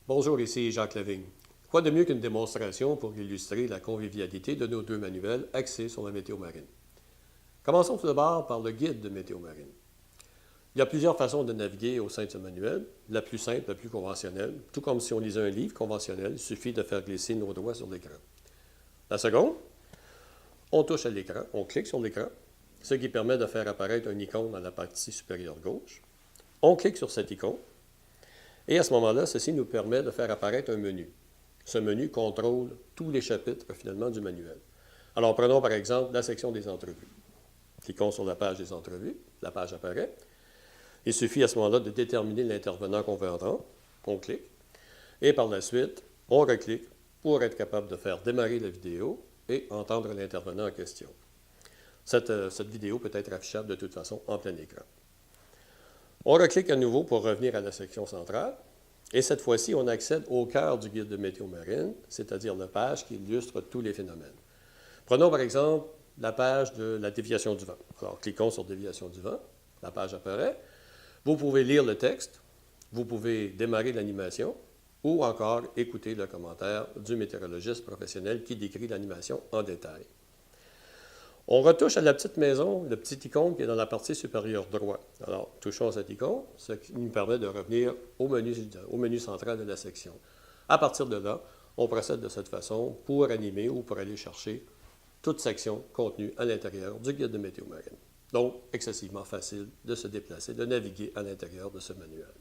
Bonjour, ici Jacques Lavigne. Quoi de mieux qu'une démonstration pour illustrer la convivialité de nos deux manuels axés sur la météo marine? Commençons tout d'abord par le guide de météo marine. Il y a plusieurs façons de naviguer au sein de ce manuel. La plus simple, la plus conventionnelle, tout comme si on lisait un livre conventionnel, il suffit de faire glisser nos doigts sur l'écran. La seconde, on touche à l'écran, on clique sur l'écran, ce qui permet de faire apparaître un icône dans la partie supérieure gauche. On clique sur cette icône, et à ce moment-là, ceci nous permet de faire apparaître un menu. Ce menu contrôle tous les chapitres, finalement, du manuel. Alors, prenons par exemple la section des entrevues. Cliquons sur la page des entrevues, la page apparaît. Il suffit à ce moment-là de déterminer l'intervenant qu'on veut entendre. On clique. Et par la suite, on reclique pour être capable de faire démarrer la vidéo et entendre l'intervenant en question. Cette vidéo peut être affichable de toute façon en plein écran. On reclique à nouveau pour revenir à la section centrale. Et cette fois-ci, on accède au cœur du guide de météo marine, c'est-à-dire la page qui illustre tous les phénomènes. Prenons par exemple la page de la déviation du vent. Alors, cliquons sur déviation du vent. La page apparaît. Vous pouvez lire le texte, vous pouvez démarrer l'animation ou encore écouter le commentaire du météorologiste professionnel qui décrit l'animation en détail. On retouche à la petite maison, le petit icône qui est dans la partie supérieure droite. Alors, touchons à cette icône, ce qui nous permet de revenir au menu central de la section. À partir de là, on procède de cette façon pour animer ou pour aller chercher toute section contenue à l'intérieur du guide de météo marine. Donc, excessivement facile de se déplacer, de naviguer à l'intérieur de ce manuel.